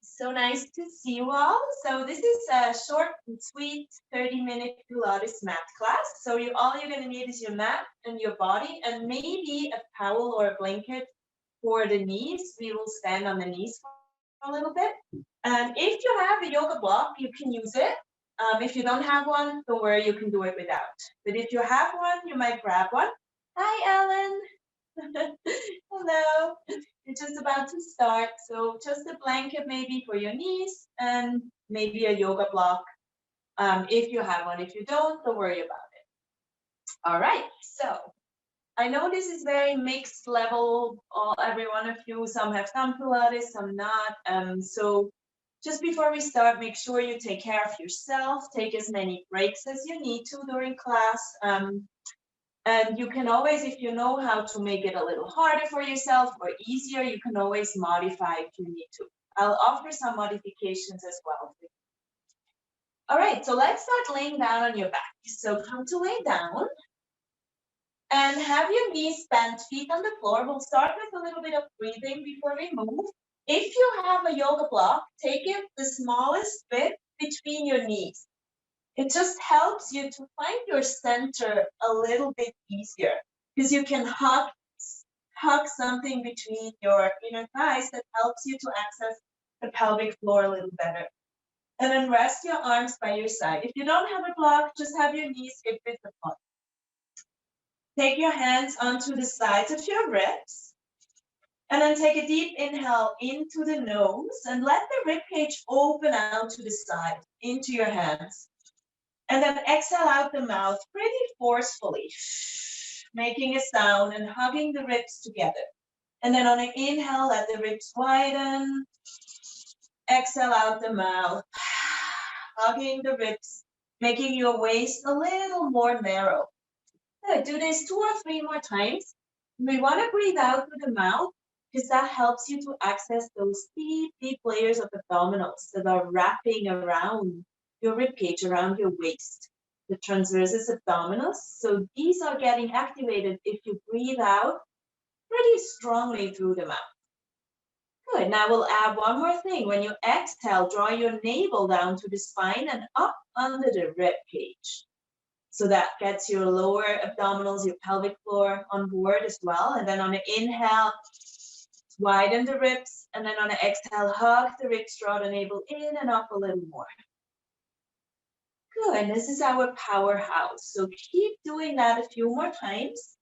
So nice to see you all. So this is a short and sweet 30-minute Pilates mat class. So all you're going to need is your mat and your body and maybe a towel or a blanket for the knees. We will stand on the knees for a little bit. And if you have a yoga block, you can use it. If you don't have one, don't worry, you can do it without. But if you have one, you might grab one. Hi, Ellen. Hello. It's just about to start. So just a blanket maybe for your knees and maybe a yoga block if you have one. If you don't worry about it. All right. So I know this is very mixed level. Every one of you, some have some Pilates, some not. So just before we start, make sure you take care of yourself. Take as many breaks as you need to during class. And you can always, if you know how to make it a little harder for yourself or easier, you can always modify if you need to. I'll offer some modifications as well. All right, so let's start laying down on your back. So come to lay down and have your knees bent, feet on the floor. We'll start with a little bit of breathing before we move. If you have a yoga block, take it the smallest bit between your knees. It just helps you to find your center a little bit easier because you can hug something between your inner thighs that helps you to access the pelvic floor a little better. And then rest your arms by your side. If you don't have a block, just have your knees hip width apart. Take your hands onto the sides of your ribs. And then take a deep inhale into the nose and let the rib cage open out to the side into your hands. And then exhale out the mouth pretty forcefully, making a sound and hugging the ribs together. And then on an inhale, let the ribs widen. Exhale out the mouth, hugging the ribs, making your waist a little more narrow. Good. Do this 2 or 3 more times. We want to breathe out through the mouth because that helps you to access those deep, deep layers of abdominals that are wrapping around your ribcage, around your waist, the transversus abdominals. So these are getting activated if you breathe out pretty strongly through the mouth. Good. Now we'll add one more thing. When you exhale, draw your navel down to the spine and up under the rib cage. So that gets your lower abdominals, your pelvic floor on board as well. And then on the inhale, widen the ribs. And then on the exhale, hug the ribs, draw the navel in and up a little more. Good, and this is our powerhouse. So keep doing that a few more times.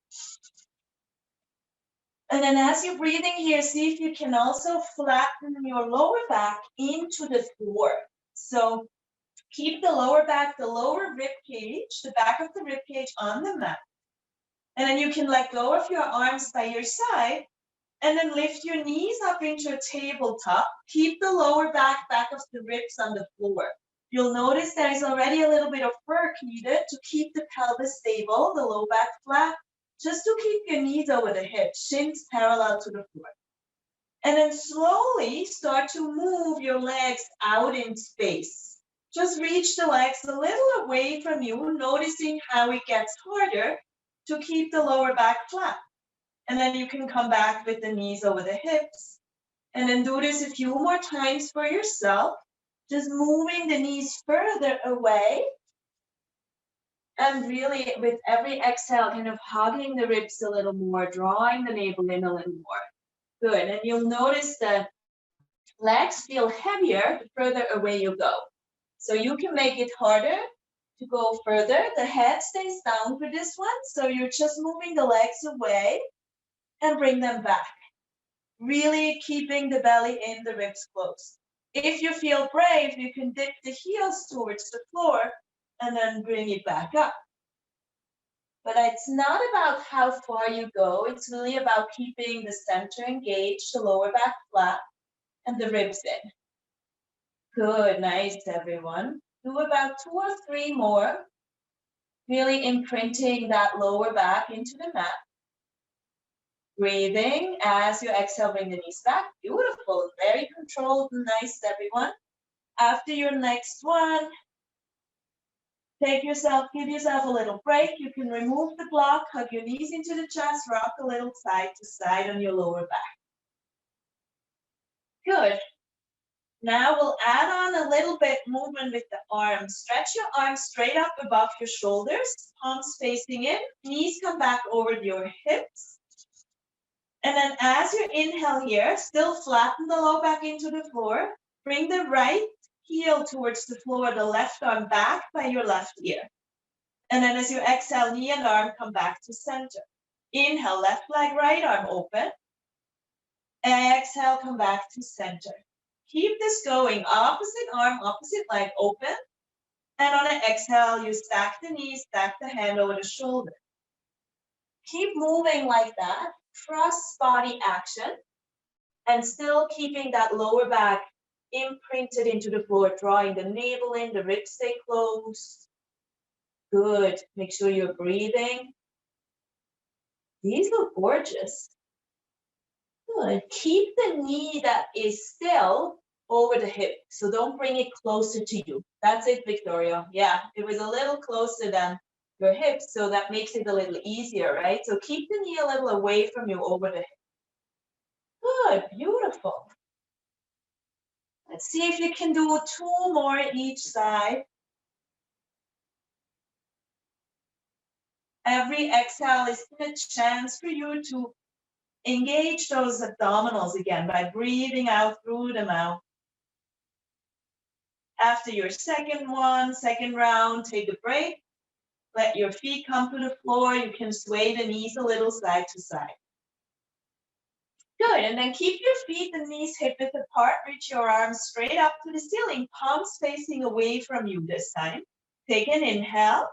And then as you're breathing here, see if you can also flatten your lower back into the floor. So keep the lower back, the lower rib cage, the back of the rib cage on the mat. And then you can let go of your arms by your side and then lift your knees up into a tabletop. Keep the lower back of the ribs on the floor. You'll notice there is already a little bit of work needed to keep the pelvis stable, the low back flat, just to keep your knees over the hips, shins parallel to the floor. And then slowly start to move your legs out in space. Just reach the legs a little away from you, noticing how it gets harder to keep the lower back flat. And then you can come back with the knees over the hips. And then do this a few more times for yourself. Just moving the knees further away. And really, with every exhale, kind of hugging the ribs a little more, drawing the navel in a little more. Good. And you'll notice that legs feel heavier the further away you go. So you can make it harder to go further. The head stays down for this one. So you're just moving the legs away and bring them back. Really keeping the belly in, the ribs closed. If you feel brave, you can dip the heels towards the floor and then bring it back up. But it's not about how far you go. It's really about keeping the center engaged, the lower back flat, and the ribs in. Good, nice, everyone. Do about 2 or 3 more. Really imprinting that lower back into the mat. Breathing as you exhale, bring the knees back. Beautiful, very controlled and nice, everyone. After your next one, give yourself a little break. You can remove the block, hug your knees into the chest, rock a little side to side on your lower back. Good. Now we'll add on a little bit movement with the arms. Stretch your arms straight up above your shoulders, palms facing in, knees come back over your hips. And then as you inhale here, still flatten the low back into the floor. Bring the right heel towards the floor, the left arm back by your left ear. And then as you exhale, knee and arm come back to center. Inhale, left leg, right arm open. Exhale, come back to center. Keep this going. Opposite arm, opposite leg open. And on an exhale, you stack the knees, stack the hand over the shoulder. Keep moving like that. Cross body action. And still keeping that lower back imprinted into the floor, drawing the navel in, the ribs stay closed. Good. Make sure you're breathing. These look gorgeous. Good. Keep the knee that is still over the hip. So don't bring it closer to you. That's it, Victoria. Yeah, it was a little closer than your hips, so that makes it a little easier, right? So keep the knee a little away from you over the hip. Good, beautiful. Let's see if you can do 2 more each side. Every exhale is a chance for you to engage those abdominals again by breathing out through the mouth. After your second round, take a break. Let your feet come to the floor. You can sway the knees a little side to side. Good, and then keep your feet and knees hip-width apart. Reach your arms straight up to the ceiling, palms facing away from you this time. Take an inhale.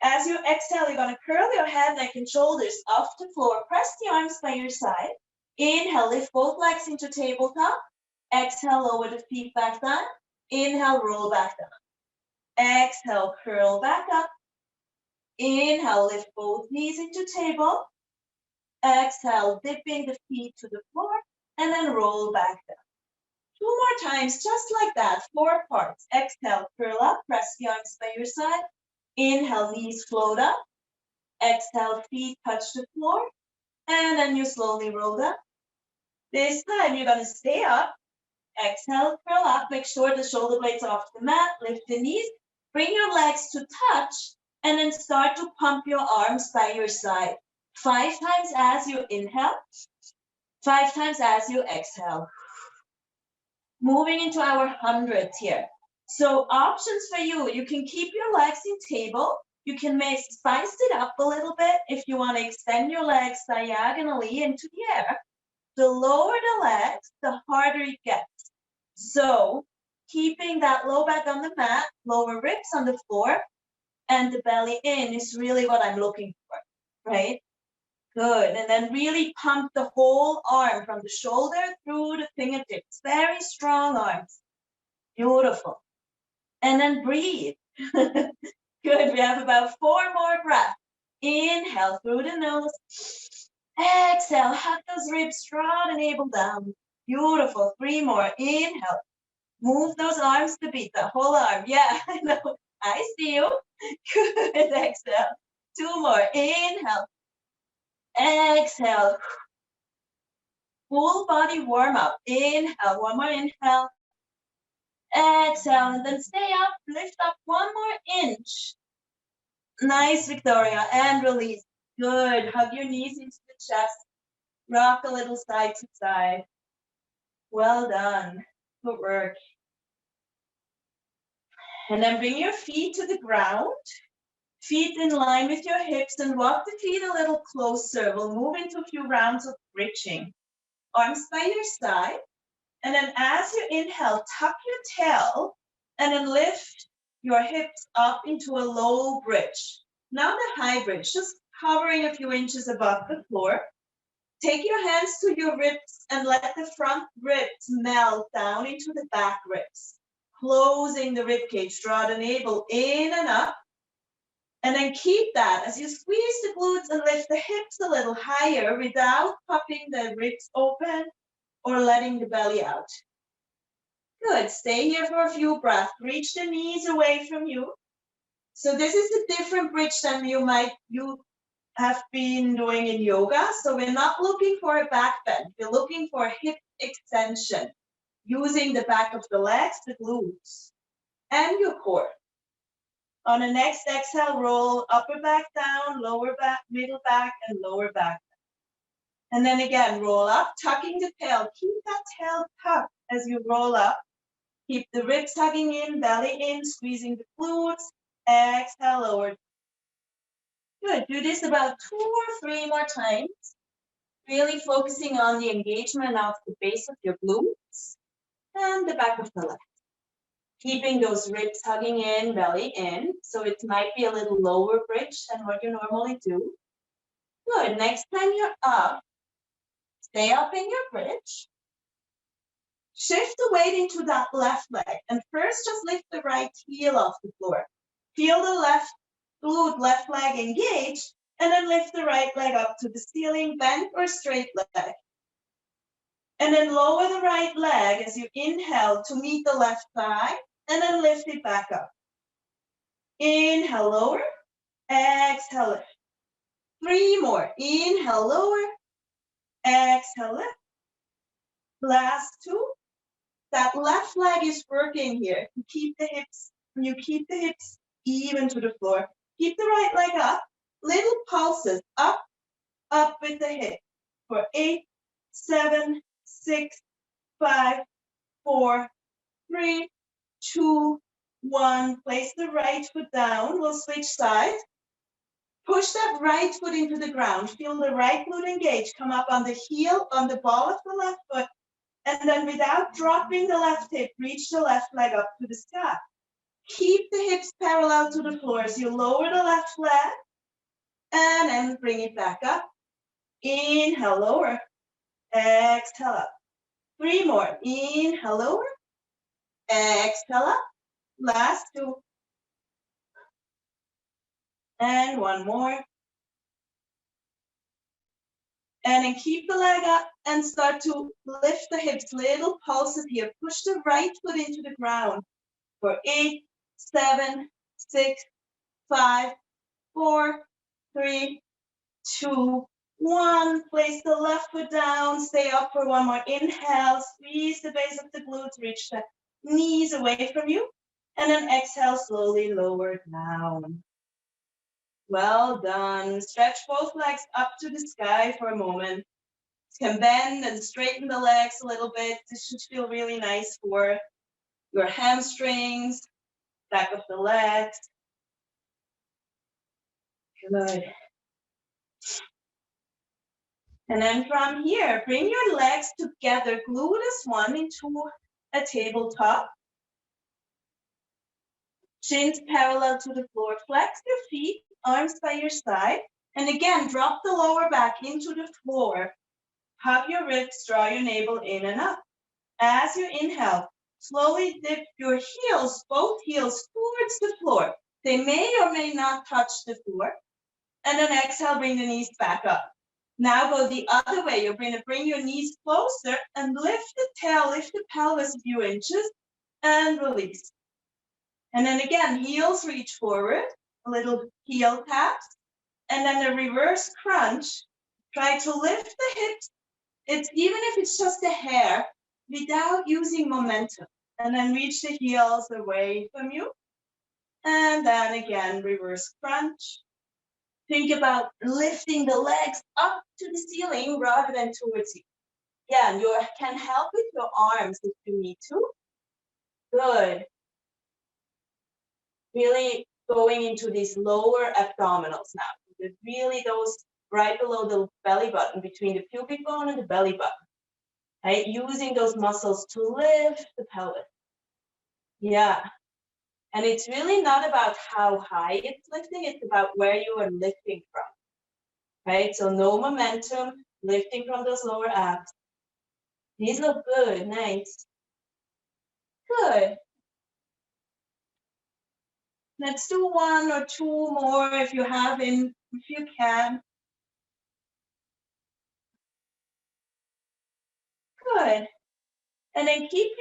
As you exhale, you're going to curl your head, neck, and shoulders off the floor. Press the arms by your side. Inhale, lift both legs into tabletop. Exhale, lower the feet back down. Inhale, roll back down. Exhale, curl back up. Inhale, lift both knees into table. Exhale, dipping the feet to the floor, and then roll back down. 2 more times, just like that, 4 parts. Exhale, curl up, press the arms by your side. Inhale, knees float up. Exhale, feet touch the floor, and then you slowly roll down. This time, you're going to stay up. Exhale, curl up, make sure the shoulder blades are off the mat, lift the knees, bring your legs to touch, and then start to pump your arms by your side. 5 times as you inhale, 5 times as you exhale. Moving into our hundreds here. So options for you, you can keep your legs in table. You can spice it up a little bit if you want to extend your legs diagonally into the air. The lower the legs, the harder it gets. So keeping that low back on the mat, lower ribs on the floor, and the belly in is really what I'm looking for, right? Good, and then really pump the whole arm from the shoulder through the fingertips. Very strong arms. Beautiful. And then breathe. Good, we have about 4 more breaths. Inhale through the nose. Exhale, hug those ribs, draw the navel down. Beautiful, 3 more. Inhale. Move those arms to beat the whole arm. Yeah, I know. I see you. Good, exhale. 2 more. Inhale. Exhale. Full body warm up. Inhale, 1 more inhale. Exhale, and then stay up. Lift up 1 more inch. Nice, Victoria, and release. Good. Hug your knees into the chest. Rock a little side to side. Well done. Good work. And then bring your feet to the ground. Feet in line with your hips and walk the feet a little closer. We'll move into a few rounds of bridging. Arms by your side. And then as you inhale, tuck your tail and then lift your hips up into a low bridge. Not a high bridge, just hovering a few inches above the floor. Take your hands to your ribs and let the front ribs melt down into the back ribs. Closing the rib cage, draw the navel in and up. And then keep that as you squeeze the glutes and lift the hips a little higher without popping the ribs open or letting the belly out. Good, stay here for a few breaths. Reach the knees away from you. So this is a different bridge than you have been doing in yoga. So we're not looking for a back bend. We're looking for a hip extension. using the back of the legs, the glutes, and your core. On the next exhale, roll upper back down, lower back, middle back, and lower back. And then again, roll up, tucking the tail. Keep that tail tucked as you roll up. Keep the ribs hugging in, belly in, squeezing the glutes. Exhale, lower. Good. Do this about 2 or 3 more times. Really focusing on the engagement of the base of your glutes and the back of the leg. Keeping those ribs hugging in, belly in. So it might be a little lower bridge than what you normally do. Good. Next time you're up, stay up in your bridge. Shift the weight into that left leg. And first, just lift the right heel off the floor. Feel the left glute, left leg engaged, and then lift the right leg up to the ceiling, bent or straight leg. And then lower the right leg as you inhale to meet the left thigh, and then lift it back up. Inhale, lower. Exhale, lift. 3 more. Inhale, lower. Exhale, lift. Last 2. That left leg is working here. You keep the hips even to the floor. Keep the right leg up. Little pulses up, up with the hip. For 8, 7, 6, 5, 4, 3, 2, 1. Place the right foot down. We'll switch sides. Push that right foot into the ground. Feel the right glute engage. Come up on the heel, on the ball of the left foot. And then without dropping the left hip, reach the left leg up to the sky. Keep the hips parallel to the floor as you lower the left leg and then bring it back up. Inhale, lower. Exhale up. 3 more. Inhale, lower. Exhale up. Last 2. And 1 more. And then keep the leg up and start to lift the hips. Little pulses here. Push the right foot into the ground. For 8, 7, 6, 5, 4, 3, 2, 1. Place the left foot down. Stay up for 1 more. Inhale. Squeeze the base of the glutes. Reach the knees away from you. And then exhale, slowly lower down. Well done. Stretch both legs up to the sky for a moment. You can bend and straighten the legs a little bit. This should feel really nice for your hamstrings, back of the legs. Good. And then from here, bring your legs together, glute as one into a tabletop. Shins parallel to the floor. Flex your feet, arms by your side. And again, drop the lower back into the floor. Hug your ribs, draw your navel in and up. As you inhale, slowly dip your heels, both heels, towards the floor. They may or may not touch the floor. And then exhale, bring the knees back up. Now go the other way. You're going to bring your knees closer and lift the tail, lift the pelvis a few inches, and release. And then again, heels reach forward, a little heel taps, and then a reverse crunch. Try to lift the hips. It's even if it's just a hair, without using momentum. And then reach the heels away from you. And then again, reverse crunch. Think about lifting the legs up to the ceiling rather than towards you. Yeah, and you can help with your arms if you need to. Good. Really going into these lower abdominals now. Really those right below the belly button, between the pubic bone and the belly button. Right? Using those muscles to lift the pelvis. Yeah. And it's really not about how high it's lifting, it's about where you are lifting from. Right? So no momentum, lifting from those lower abs. These look good, nice. Good. Let's do 1 or 2 more if you can. Good. And then keep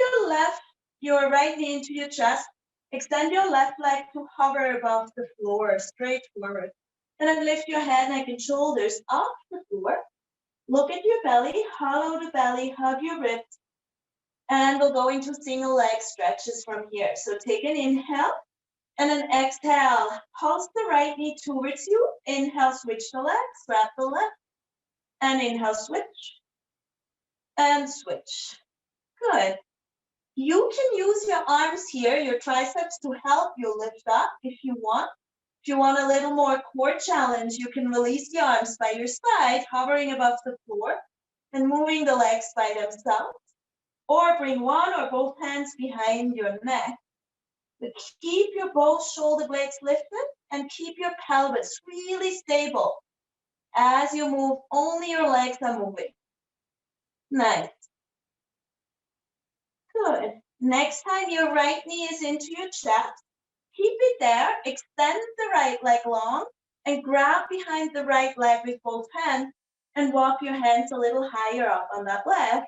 your right knee into your chest. Extend your left leg to hover above the floor, straight forward. And then lift your head, neck, and shoulders off the floor. Look at your belly, hollow the belly, hug your ribs. And we'll go into single leg stretches from here. So take an inhale and an exhale. Pulse the right knee towards you. Inhale, switch the legs, grab the left. And inhale, switch. And switch. Good. You can use your arms here, your triceps, to help you lift up if you want. If you want a little more core challenge, you can release the arms by your side, hovering above the floor and moving the legs by themselves. Or bring one or both hands behind your neck. But keep your both shoulder blades lifted and keep your pelvis really stable. As you move, only your legs are moving. Nice. Good. Next time your right knee is into your chest, keep it there, extend the right leg long, and grab behind the right leg with both hands and walk your hands a little higher up on that leg.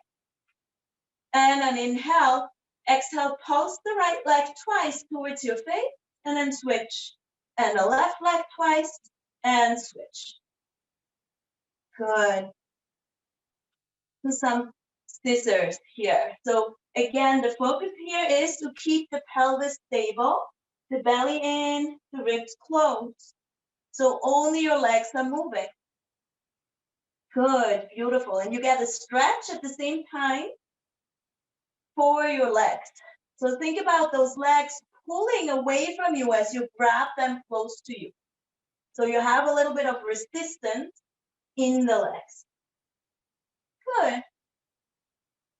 And an inhale, exhale, pulse the right leg twice towards your face, and then switch. And the left leg twice, and switch. Good. Do some scissors here. So again, the focus here is to keep the pelvis stable, the belly in, the ribs closed. So only your legs are moving. Good, beautiful. And you get a stretch at the same time for your legs. So think about those legs pulling away from you as you grab them close to you. So you have a little bit of resistance in the legs. Good.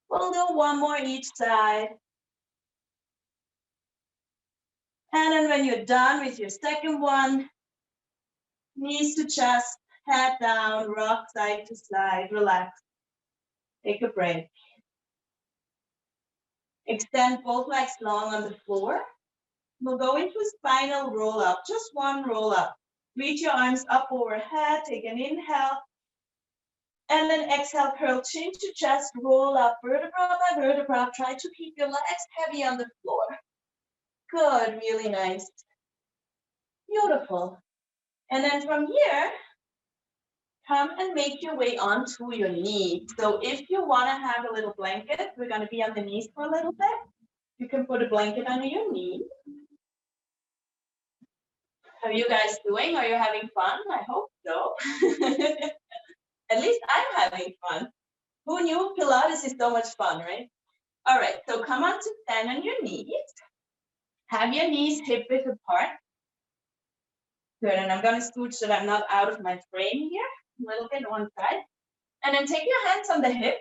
We'll do one more each side. And then when you're done with your second one, knees to chest, head down, rock side to side, relax. Take a break. Extend both legs long on the floor. We'll go into a spinal roll up, just one roll up. Reach your arms up overhead, take an inhale. And then exhale, curl chin to chest, roll up vertebra by vertebra. Try to keep your legs heavy on the floor. Good, really nice. Beautiful. And then from here, come and make your way onto your knee. So if you want to have a little blanket, we're going to be on the knees for a little bit. You can put a blanket under your knee. How are you guys doing? Are you having fun? I hope so. At least I'm having fun. Who knew Pilates is so much fun, right? All right, so come on to stand on your knees. Have your knees hip width apart. Good, and I'm going to scooch so that I'm not out of my frame here. A little bit on one side. And then take your hands on the hip.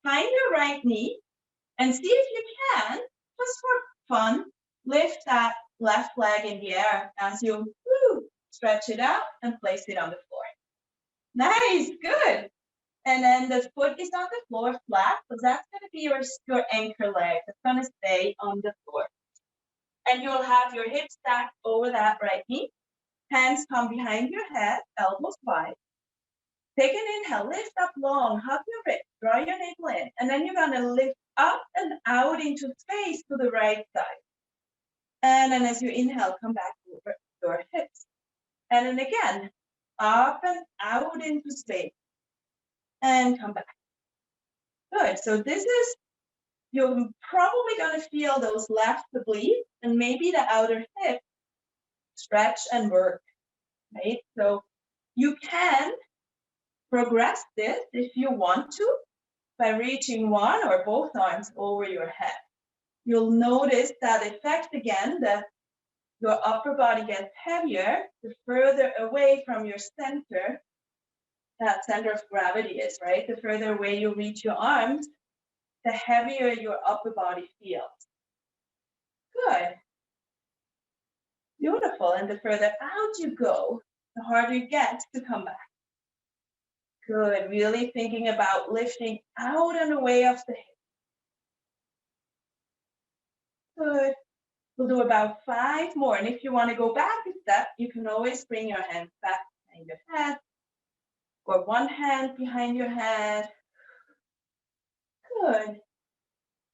Find your right knee. And see if you can, just for fun, lift that left leg in the air as you stretch it out and place it on the floor. Nice, good. And then the foot is on the floor flat, so that's going to be your anchor leg. It's going to stay on the floor. And you'll have your hips stacked over that right knee. Hands come behind your head, elbows wide. Take an inhale, lift up long, hug your ribs, draw your navel in, and then you're going to lift up and out into space to the right side. And then as you inhale, come back over your hips. And then again, up and out into space. And come back. Good. So this is, you're probably going to feel those left obliques and maybe the outer hip stretch and work, right? So you can progress this if you want to by reaching one or both arms over your head. You'll notice that effect again, that your upper body gets heavier the further away from your center, that center of gravity is, right? The further away you reach your arms, the heavier your upper body feels. Good. Beautiful. And the further out you go, the harder it gets to come back. Good. Really thinking about lifting out and away off the hip. Good. We'll do about 5 more. And if you want to go back a step, you can always bring your hands back behind your head or one hand behind your head. Good.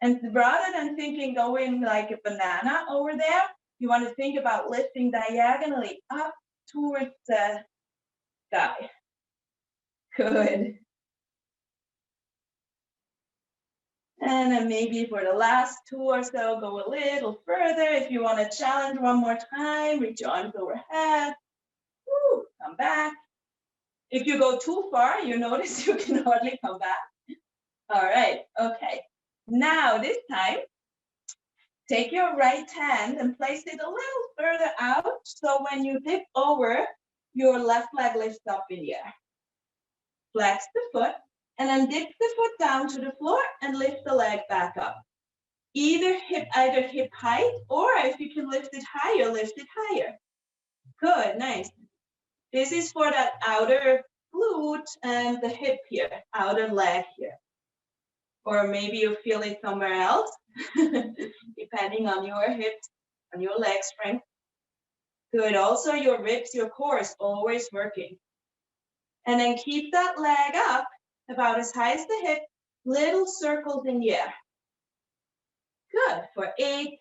And rather than thinking going like a banana over there, you want to think about lifting diagonally up towards the sky. Good. And then maybe for the last 2 or so, go a little further. If you want to challenge one more time, reach your arms overhead. Woo, come back. If you go too far, you notice you can hardly come back. All right, okay. Now this time, take your right hand and place it a little further out. So when you dip over, your left leg lifts up in the air. Flex the foot and then dip the foot down to the floor and lift the leg back up. Either hip height, or if you can lift it higher, lift it higher. Good, nice. This is for that outer glute and the hip here, outer leg here. Or maybe you feel it somewhere else, depending on your hips, on your leg strength. Good, also your ribs, your core is always working. And then keep that leg up about as high as the hip, little circles in the air. Good, for 8,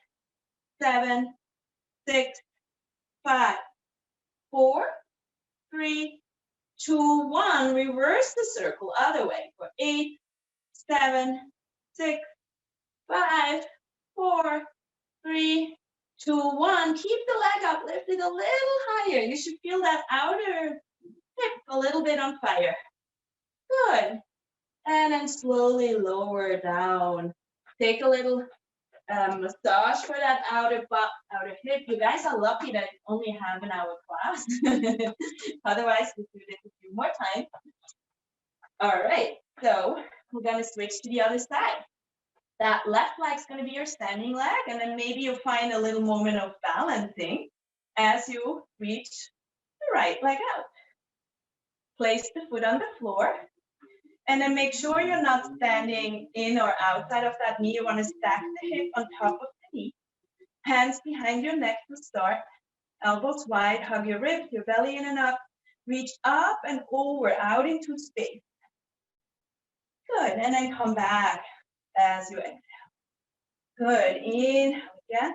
7, 6, 5, 4, 3, 2, 1. Reverse the circle, other way, for 8, 7, 6, 5, 4, 3, 2, 1. Keep the leg up, lift it a little higher. You should feel that outer hip a little bit on fire. Good. And then slowly lower down. Take a little massage for that outer hip. You guys are lucky that it's only half an hour class. Otherwise, we do this a few more times. All right, so we're gonna switch to the other side. That left leg's gonna be your standing leg, and then maybe you'll find a little moment of balancing as you reach the right leg out. Place the foot on the floor. And then make sure you're not standing in or outside of that knee. You want to stack the hip on top of the knee. Hands behind your neck to start. Elbows wide, hug your ribs, your belly in and up. Reach up and over, out into space. Good, and then come back as you exhale. Good, inhale again.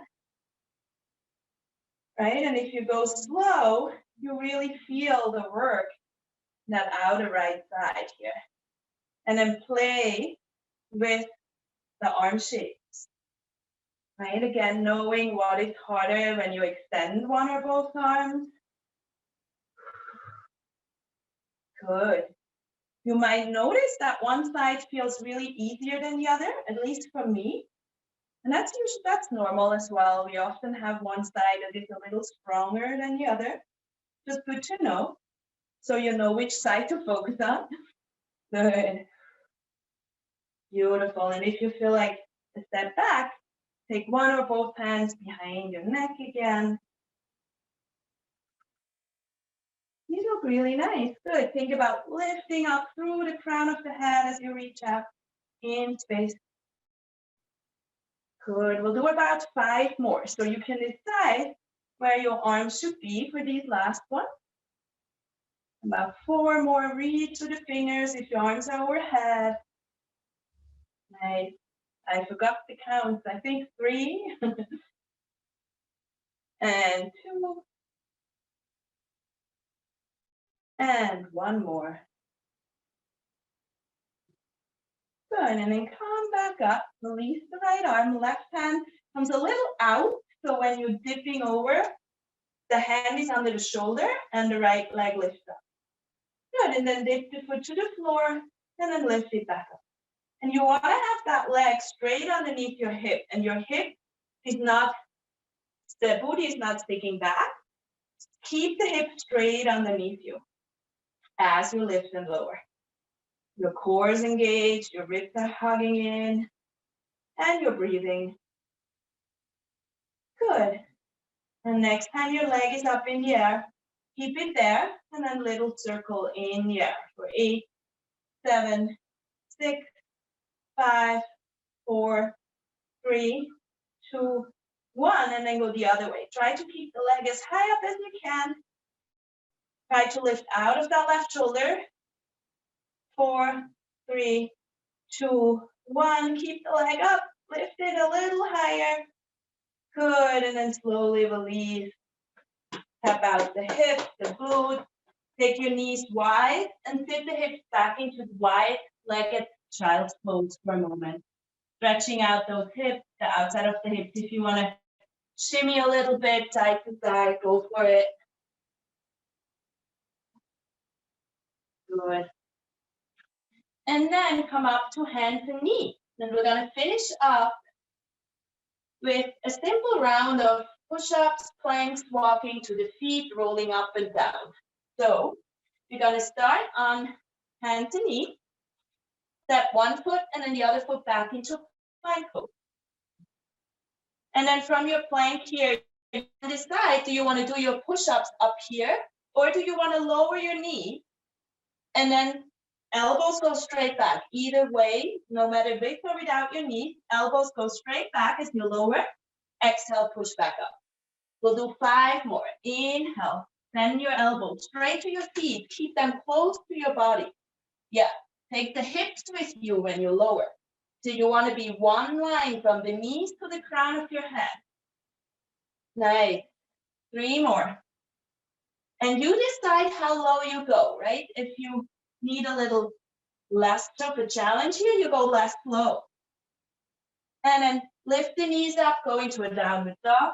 Right, and if you go slow, you really feel the work in that outer right side here. And then play with the arm shapes, right? Again, knowing what is harder when you extend one or both arms. Good. You might notice that one side feels really easier than the other, at least for me. And that's normal as well. We often have one side that is a little stronger than the other. Just good to know, so you know which side to focus on. Good. Beautiful. And if you feel like a step back, take one or both hands behind your neck again. You look really nice. Good. Think about lifting up through the crown of the head as you reach out in space. Good. We'll do about 5 more. So you can decide where your arms should be for these last ones. About 4 more. Reach to the fingers if your arms are overhead. Nice. I forgot the counts. I think 3 and 2 and 1 more. Good, and then come back up. Release the right arm. Left hand comes a little out. So when you're dipping over, the hand is under the shoulder and the right leg lifts up. Good, and then dip the foot to the floor and then lift it back up. And you want to have that leg straight underneath your hip, and your hip is not, the booty is not sticking back. Keep the hip straight underneath you as you lift and lower. Your core is engaged, your ribs are hugging in, and you're breathing. Good. And next time your leg is up in the air, keep it there, and then little circle in the air for 8, 7, 6, 5, 4, 3, 2, 1, and then go the other way. Try to keep the leg as high up as you can. Try to lift out of that left shoulder. 4, 3, 2, 1. Keep the leg up. Lift it a little higher. Good, and then slowly release. Tap out the hips, the glutes. Take your knees wide and sit the hips back into wide-legged child's pose for a moment. Stretching out those hips, the outside of the hips. If you want to shimmy a little bit, side to side, go for it. Good. And then come up to hands and knees. Then we're going to finish up with a simple round of push-ups, planks, walking to the feet, rolling up and down. So we're going to start on hands and knees. Step one foot and then the other foot back into plank pose. And then from your plank here, you can decide, do you want to do your push-ups up here, or do you want to lower your knee and then elbows go straight back? Either way, no matter with or without your knee, elbows go straight back as you lower. Exhale, push back up. We'll do 5 more. Inhale, bend your elbows straight to your feet. Keep them close to your body. Yeah, take the hips with you when you lower. So you want to be one line from the knees to the crown of your head. Nice. 3 more. And you decide how low you go, right? If you need a little less of a challenge here, you go less low. And then lift the knees up, go into a downward dog.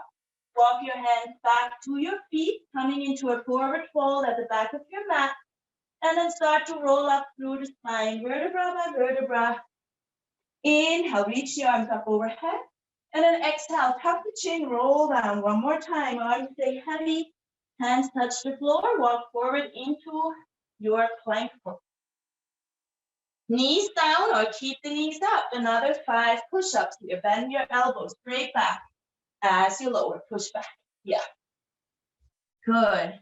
Walk your hands back to your feet, coming into a forward fold at the back of your mat. And then start to roll up through the spine, vertebra by vertebra. Inhale, reach your arms up overhead. And then exhale, tuck the chin, roll down. One more time, arms stay heavy. Hands touch the floor, walk forward into your plank pose. Knees down or keep the knees up. Another 5 push-ups here. Bend your elbows straight back as you lower, push back. Yeah. Good.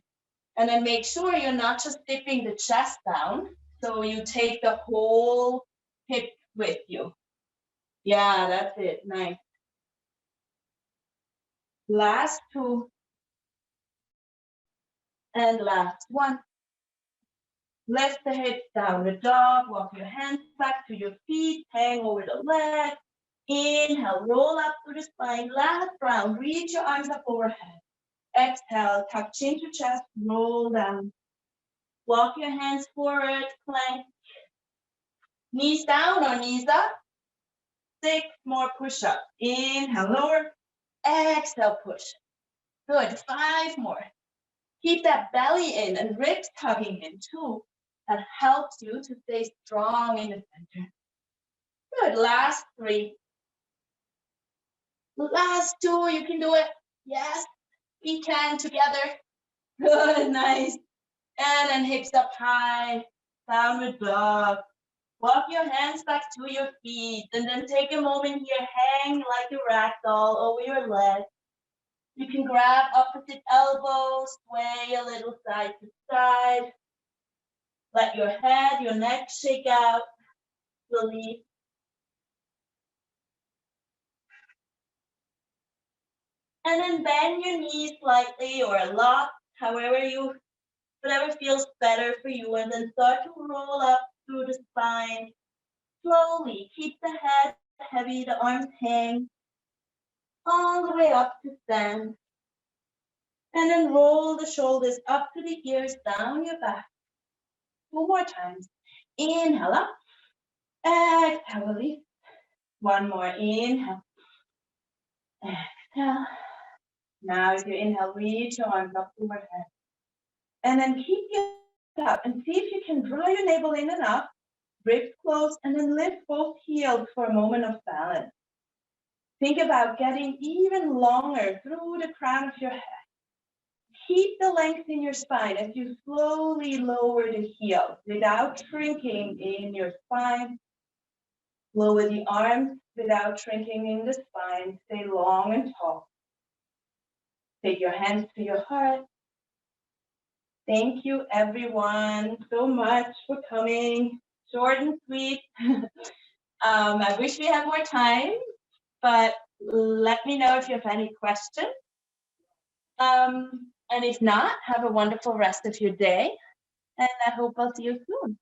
And then make sure you're not just dipping the chest down. So you take the whole hip with you. Yeah, that's it. Nice. Last 2. And last 1. Lift the hips, downward dog. Walk your hands back to your feet. Hang over the leg. Inhale, roll up through the spine. Last round, reach your arms up overhead. Exhale, tuck chin to chest, roll down. Walk your hands forward, plank. Knees down or knees up. 6 more push-ups. Inhale, lower. Exhale, push. Good, 5 more. Keep that belly in and ribs tugging in too. That helps you to stay strong in the center. Good, last 3. Last 2, you can do it. Yes, we can together. Good, nice. And then hips up high, downward dog. Walk your hands back to your feet and then take a moment here, hang like a rag doll over your leg. You can grab opposite elbows, sway a little side to side. Let your head, your neck shake out, release. And then bend your knees slightly or a lot, whatever feels better for you. And then start to roll up through the spine. Slowly, keep the head heavy, the arms hang all the way up to stand. And then roll the shoulders up to the ears, down your back. 2 more times. Inhale up. Exhale, release. 1 more. Inhale. Exhale. Now as you inhale, reach your arms up overhead. And then keep it up and see if you can draw your navel in enough. Ribs close and then lift both heels for a moment of balance. Think about getting even longer through the crown of your head. Keep the length in your spine as you slowly lower the heels without shrinking in your spine. Lower the arms without shrinking in the spine. Stay long and tall. Take your hands to your heart. Thank you, everyone, so much for coming. Short and sweet. I wish we had more time, but let me know if you have any questions. And if not, have a wonderful rest of your day. And I hope I'll see you soon.